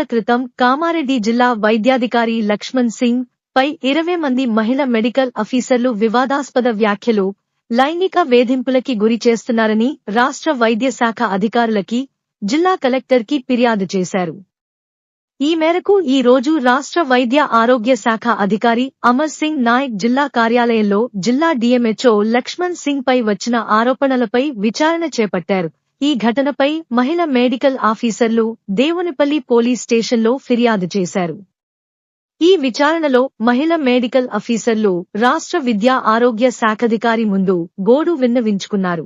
రోజుల క్రితం కామారెడ్డి జిల్లా వైద్యాధికారి లక్ష్మణ్ సింగ్ పై 20 మంది మహిళా మెడికల్ ఆఫీసర్లు వివాదాస్పద వ్యాఖ్యలు, లైంగిక వేధింపులకి గురి చేస్తున్నారని రాష్ట్ర వైద్య శాఖ అధికారులకి, జిల్లా కలెక్టర్కి ఫిర్యాదు చేశారు. ఈ మేరకు ఈ రోజు రాష్ట్ర వైద్య ఆరోగ్య శాఖ అధికారి అమర్ సింగ్ నాయక్ జిల్లా కార్యాలయంలో జిల్లా డిఎంహెచ్ఓ లక్ష్మణ్ సింగ్ పై వచ్చిన ఆరోపణలపై విచారణ చేపట్టారు. ఈ ఘటనపై మహిళా మెడికల్ ఆఫీసర్లు దేవునిపల్లి పోలీస్ స్టేషన్లో ఫిర్యాదు చేశారు. ఈ విచారణలో మహిళా మెడికల్ ఆఫీసర్లు రాష్ట్ర విద్యా ఆరోగ్య శాఖాధికారి ముందు గోడు విన్నవించుకున్నారు.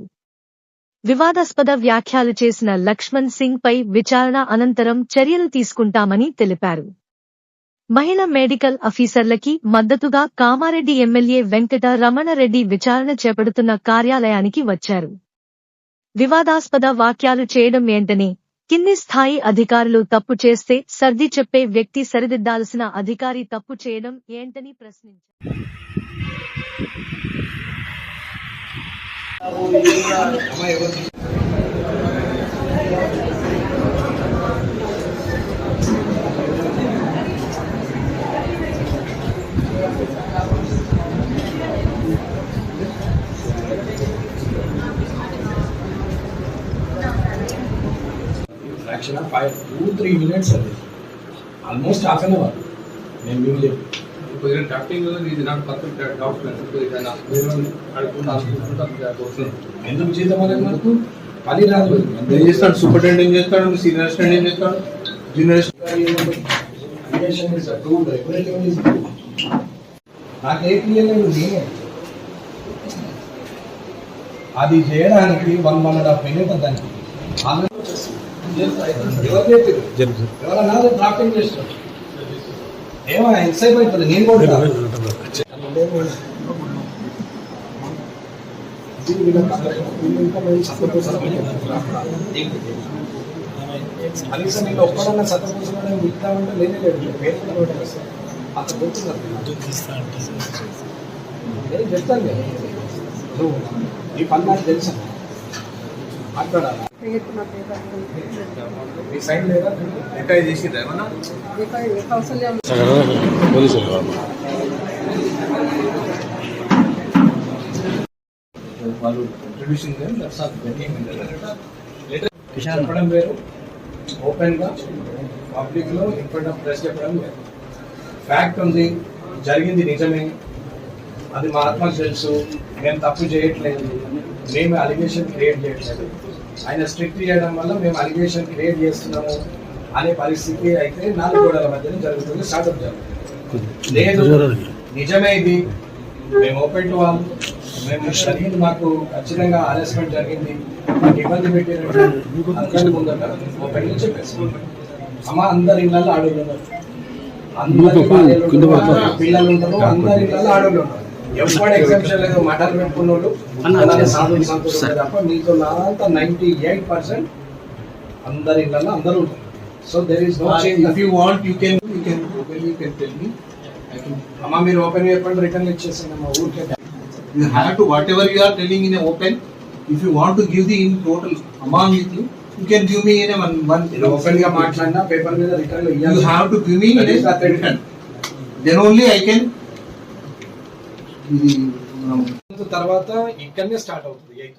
వివాదాస్పద వ్యాఖ్యలు చేసిన లక్ష్మణ్ సింగ్ పై విచారణ అనంతరం చర్యలు తీసుకుంటామని తెలిపారు. మహిళా మెడికల్ ఆఫీసర్లకి మద్దతుగా కామారెడ్డి ఎమ్మెల్యే వెంకట రమణారెడ్డి విచారణ చేపడుతున్న కార్యాలయానికి వచ్చారు. వివాదాస్పద వ్యాఖ్యలు చేయడం ఏంటని, కింది స్థాయి అధికారులు తప్పు చేస్తే సర్ది చెప్పే వ్యక్తి సరిదిద్దాల్సిన అధికారి తప్పు చేయడం ఏంటని ప్రశ్నించారు. fraction of 2-3 minutes almost half an hour. నేను మీకు చెప్పి ఇప్పుడు డాక్టింగ్ ఇది నాకు పర్ఫెక్ట్ డాక్టర్ ఎందుకు చేద్దామని మనకు పని రాదు. ఏం చేస్తాడు? సూపరింటెండెంట్ చేస్తాడు, సీనియర్ అసిస్టెంట్ చేస్తాడు, జూనియర్ నాకే క్లియర్లేదు. నేనే అది చేయడానికి 1.5 minute దానికి ఎవరు చెప్పారు? ఎవరన్నా డ్రాఫ్టింగ్ చేస్తారు ఏమో ఎక్సైట్ అవుతుంది. నేను కూడా కనీసం వీళ్ళు ఒక్కడన్నా సతమూసడం వింటామంటే లేనే లేదు. పేరు అంత పోతున్నారు. నేను చెప్తాను కదా, నువ్వు ఈ పని నాకు తెలుసా మాట్లాడాలి. మీ సైన్ లేదా రిటైర్ చేసిరా ఏమన్నా? వాళ్ళు ఇంట్రడ్యూసింగ్ చెప్పడం వేరు, ఓపెన్ గా పబ్లిక్ లో ఇన్ ఫ్రంట్ ఆఫ్ ప్రెస్ చెప్పడం వేరు. ఫ్యాక్ట్ ఉంది, జరిగింది నిజమే, అది మా ఆత్మకు తెలుసు, మేము తప్పు చేయట్లేదు, మేము అలిగేషన్ క్రియేట్ చేయట్లేదు. ఆయన స్ట్రిక్ట్ చేయడం వల్ల మేము అలిగేషన్ క్రియేట్ చేస్తున్నాము అనే పరిస్థితి అయితే 4 గోడల మధ్యన జరుగుతుంది. స్టార్ట్అప్ జరుగుతుంది. లేదు నిజమే ఇది, మేము ఓపెన్ టు ఆల్, మేము జరిగింది, మాకు ఖచ్చితంగా హరాస్మెంట్ జరిగింది, మాకు ఇబ్బంది పెట్టినట్టు అందరి ముందట ఓపెన్ గా చెప్పేసి అమ్మ అందరి ఇళ్ళల్లో ఆడోళ్ళు ఉన్నారు, అందరి పిల్లలు ఉంటారు, అందరి ఇళ్ళల్లో ఆడోళ్ళు ఉన్నారు. ఎప్పుడు ఎగ్జామ్షన్ లేదు. మటన్ పెట్టుకున్న వాళ్ళు సాధువు సంతోషం తప్ప మీతో 98% అందరి ఇళ్ళల్లో అందరూ ఉంటారు. So there is no change. If you want you can tell me. అమ్మా మీరు ఓపెన్ చెప్పండి, రిటర్న్ ఇచ్చేసాను అమ్మా ఊరికే. You have to, whatever you are telling in a open, if you want to give the in total amount with you, you can give me in a one open ga maatladna paper మీద return ఇయ్యాలి. You have to give me in a written. Then only I can. తర్వాత ఇక్కడనే start అవుతుంది 8th